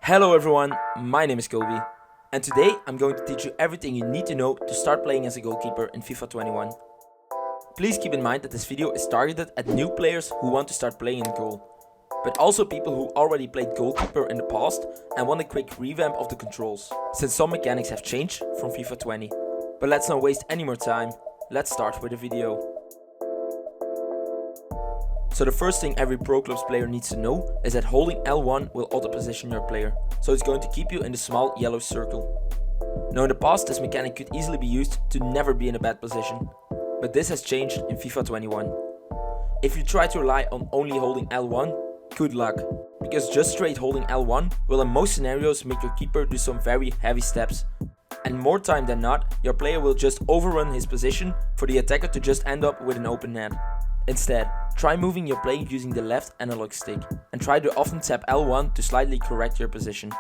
Hello everyone, my name is Kobe, and today I'm going to teach you everything you need to know to start playing as a goalkeeper in FIFA 21. Please keep in mind that this video is targeted at new players who want to start playing in goal, but also people who already played goalkeeper in the past and want a quick revamp of the controls, since some mechanics have changed from FIFA 20. But let's not waste any more time, let's start with the video. So the first thing every Pro Clubs player needs to know is that holding L1 will auto position your player, so it's going to keep you in the small yellow circle. Now in the past this mechanic could easily be used to never be in a bad position, but this has changed in FIFA 21. If you try to rely on only holding L1, good luck, because just straight holding L1 will in most scenarios make your keeper do some very heavy steps, and more time than not your player will just overrun his position for the attacker to just end up with an open net. Instead, try moving your play using the left analog stick, and try to often tap L1 to slightly correct your position.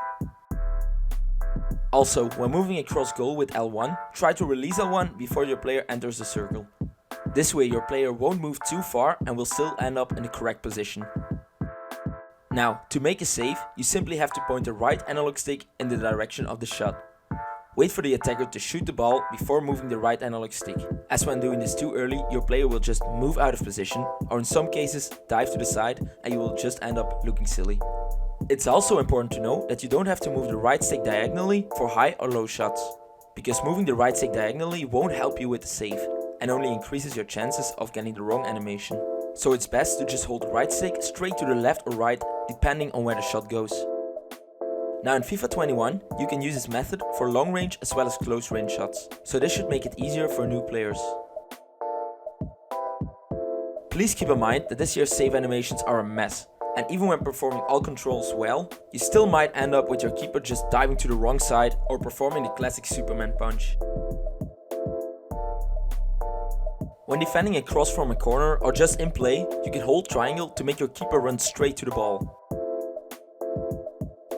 Also, when moving across goal with L1, try to release L1 before your player enters the circle. This way your player won't move too far and will still end up in the correct position. Now, to make a save, you simply have to point the right analog stick in the direction of the shot. Wait for the attacker to shoot the ball before moving the right analog stick, as when doing this too early your player will just move out of position, or in some cases dive to the side, and you will just end up looking silly. It's also important to know that you don't have to move the right stick diagonally for high or low shots, because moving the right stick diagonally won't help you with the save, and only increases your chances of getting the wrong animation. So it's best to just hold the right stick straight to the left or right, depending on where the shot goes. Now in FIFA 21, you can use this method for long range as well as close range shots, so this should make it easier for new players. Please keep in mind that this year's save animations are a mess, and even when performing all controls well, you still might end up with your keeper just diving to the wrong side or performing the classic Superman punch. When defending a cross from a corner or just in play, you can hold triangle to make your keeper run straight to the ball.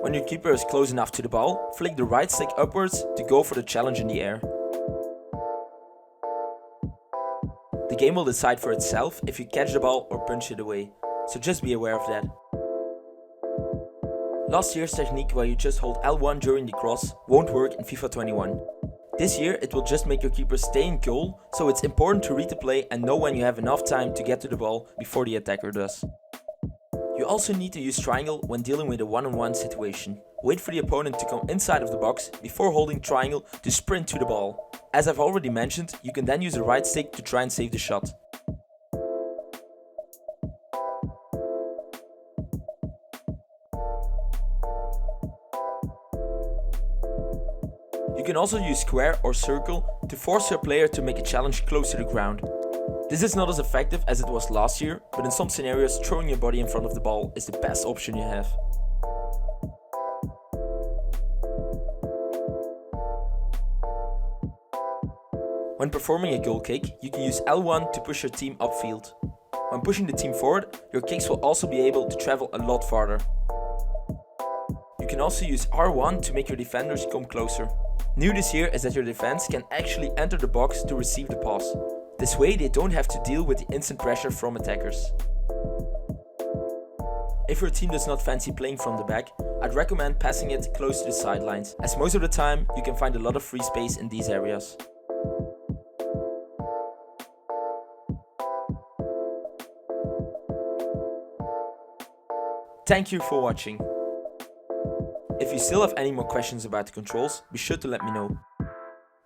When your keeper is close enough to the ball, flick the right stick upwards to go for the challenge in the air. The game will decide for itself if you catch the ball or punch it away, so just be aware of that. Last year's technique where you just hold L1 during the cross won't work in FIFA 21. This year it will just make your keeper stay in goal, so it's important to read the play and know when you have enough time to get to the ball before the attacker does. You also need to use triangle when dealing with a one-on-one situation. Wait for the opponent to come inside of the box before holding triangle to sprint to the ball. As I've already mentioned, you can then use the right stick to try and save the shot. You can also use square or circle to force your player to make a challenge close to the ground. This is not as effective as it was last year, but in some scenarios throwing your body in front of the ball is the best option you have. When performing a goal kick, you can use L1 to push your team upfield. When pushing the team forward, your kicks will also be able to travel a lot farther. You can also use R1 to make your defenders come closer. New this year is that your defense can actually enter the box to receive the pass. This way they don't have to deal with the instant pressure from attackers. If your team does not fancy playing from the back, I'd recommend passing it close to the sidelines, as most of the time you can find a lot of free space in these areas. Thank you for watching. If you still have any more questions about the controls, be sure to let me know.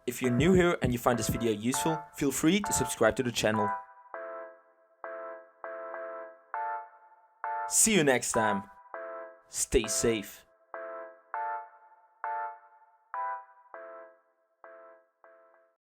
If you're new here and you find this video useful, feel free to subscribe to the channel. See you next time. Stay safe.